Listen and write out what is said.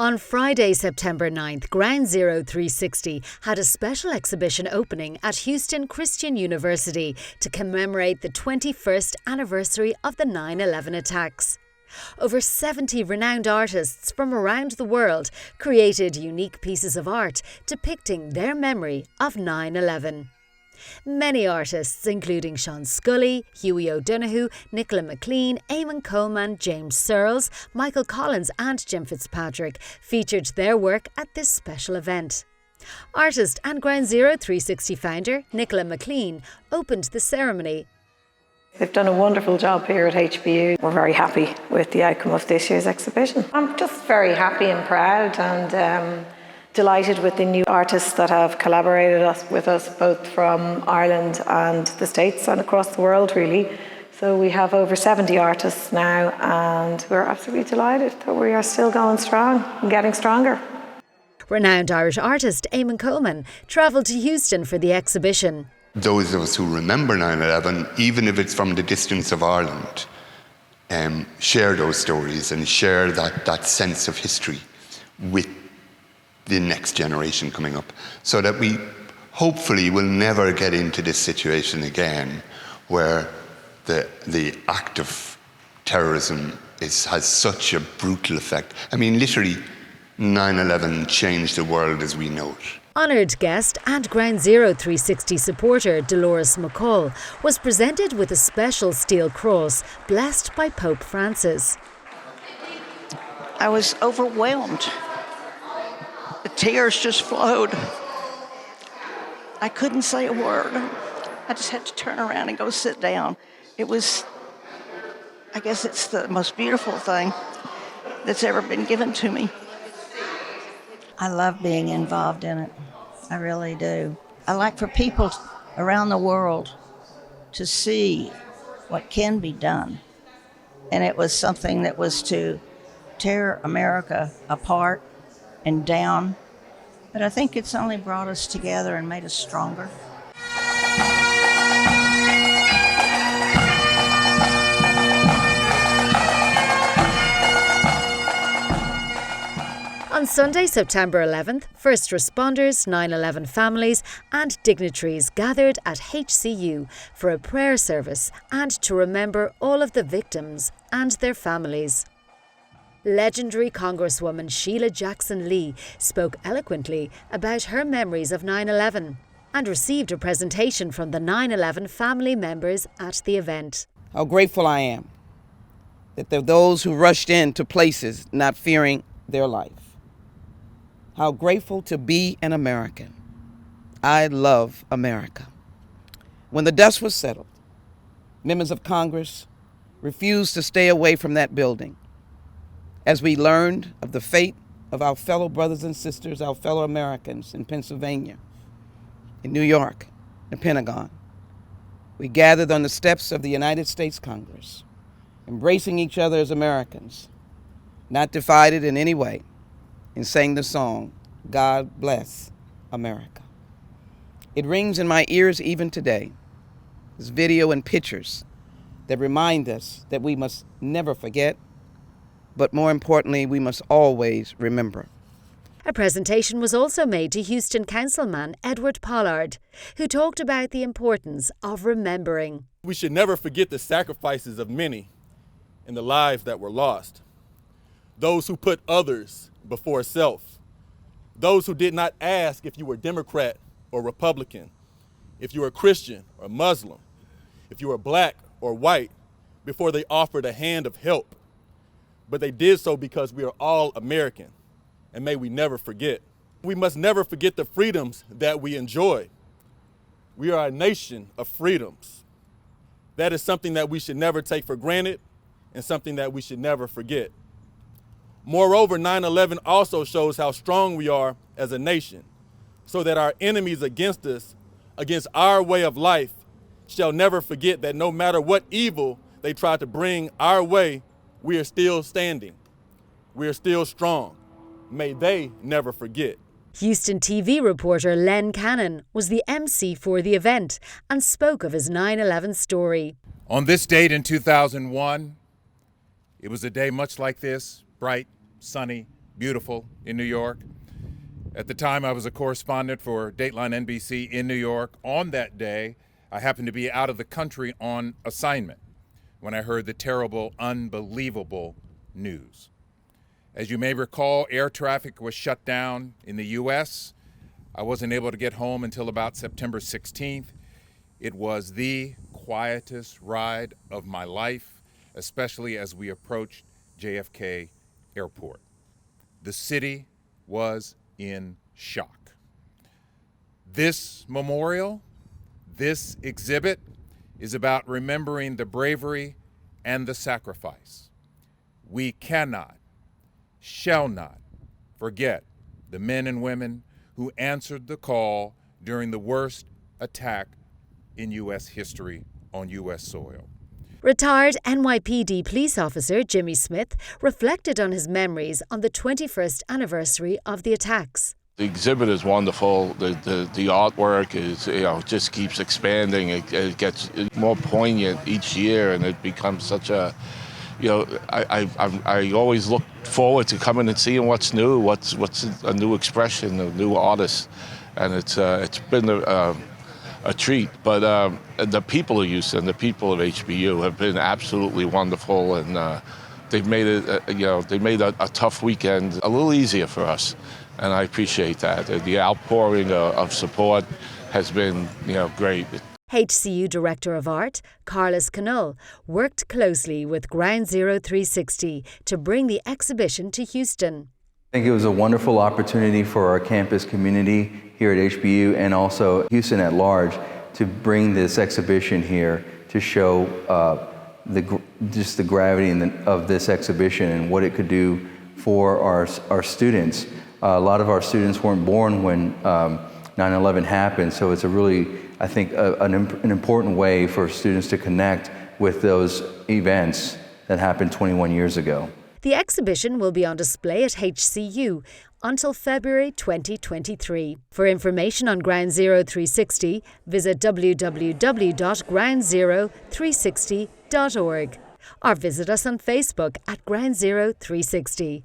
On Friday, September 9th, Ground Zero 360 had a special exhibition opening at Houston Christian University to commemorate the 21st anniversary of the 9/11 attacks. Over 70 renowned artists from around the world created unique pieces of art depicting their memory of 9/11. Many artists, including Sean Scully, Hughie O'Donoghue, Nicola McClean, Eamon Colman, James Surls, Michael Collins and Jim Fitzpatrick, featured their work at this special event. Artist and Ground Zero 360 founder Nicola McClean opened the ceremony. They've done a wonderful job here at HCU. We're very happy with the outcome of this year's exhibition. I'm just very happy and proud and delighted with the new artists that have collaborated with us both from Ireland and the States and across the world really. So we have over 70 artists now and we're absolutely delighted that we are still going strong and getting stronger. Renowned Irish artist Eamon Colman travelled to Houston for the exhibition. Those of us who remember 9/11, even if it's from the distance of Ireland, share those stories and share that sense of history with the next generation coming up, so that we hopefully will never get into this situation again where the act of terrorism has such a brutal effect. I mean, literally, 9/11 changed the world as we know it. Honoured guest and Ground Zero 360 supporter Dolores McCall was presented with a special steel cross blessed by Pope Francis. I was overwhelmed. The tears just flowed. I couldn't say a word. I just had to turn around and go sit down. I guess it's the most beautiful thing that's ever been given to me. I love being involved in it. I really do. I like for people around the world to see what can be done. And it was something that was to tear America apart and down, but I think it's only brought us together and made us stronger. On Sunday, September 11th, first responders, 9/11 families and dignitaries gathered at HCU for a prayer service and to remember all of the victims and their families. Legendary Congresswoman Sheila Jackson Lee spoke eloquently about her memories of 9/11 and received a presentation from the 9/11 family members at the event. How grateful I am that there are those who rushed into places not fearing their life. How grateful to be an American. I love America. When the dust was settled, members of Congress refused to stay away from that building. As we learned of the fate of our fellow brothers and sisters, our fellow Americans in Pennsylvania, in New York, the Pentagon, we gathered on the steps of the United States Congress, embracing each other as Americans, not divided in any way, and sang the song, God Bless America. It rings in my ears even today, this video and pictures that remind us that we must never forget, but more importantly, we must always remember. A presentation was also made to Houston Councilman Edward Pollard, who talked about the importance of remembering. We should never forget the sacrifices of many and the lives that were lost. Those who put others before self. Those who did not ask if you were Democrat or Republican, if you were Christian or Muslim, if you were black or white, before they offered a hand of help. But they did so because we are all American, and may we never forget. We must never forget the freedoms that we enjoy. We are a nation of freedoms. That is something that we should never take for granted and something that we should never forget. Moreover, 9/11 also shows how strong we are as a nation, so that our enemies against us, against our way of life, shall never forget that no matter what evil they try to bring our way, we are still standing. We are still strong. May they never forget. Houston TV reporter Len Cannon was the MC for the event and spoke of his 9/11 story. On this date in 2001, it was a day much like this, bright, sunny, beautiful in New York. At the time, I was a correspondent for Dateline NBC in New York. On that day, I happened to be out of the country on assignment when I heard the terrible, unbelievable news. As you may recall, air traffic was shut down in the U.S. I wasn't able to get home until about September 16th. It was the quietest ride of my life, especially as we approached JFK Airport. The city was in shock. This memorial, this exhibit, is about remembering the bravery and the sacrifice. We cannot, shall not forget the men and women who answered the call during the worst attack in U.S. history on U.S. soil. Retired NYPD police officer Jimmy Smith reflected on his memories on the 21st anniversary of the attacks. The exhibit is wonderful. The artwork is, just keeps expanding. It gets more poignant each year, and it becomes such a, I always look forward to coming and seeing what's new, what's a new expression, a new artist, and it's been a treat. But the people of Houston, the people of HBU have been absolutely wonderful, and they've made it, they made a tough weekend a little easier for us. And I appreciate that. The outpouring of support has been, great. HCU Director of Art, Carlos Canol, worked closely with Ground Zero 360 to bring the exhibition to Houston. I think it was a wonderful opportunity for our campus community here at HBU and also Houston at large to bring this exhibition here to show just the gravity of this exhibition and what it could do for our students. A lot of our students weren't born when 9/11 happened, so it's a really, I think, an important way for students to connect with those events that happened 21 years ago. The exhibition will be on display at HCU until February 2023. For information on Ground Zero 360, visit www.groundzero360.org or visit us on Facebook at Ground Zero 360.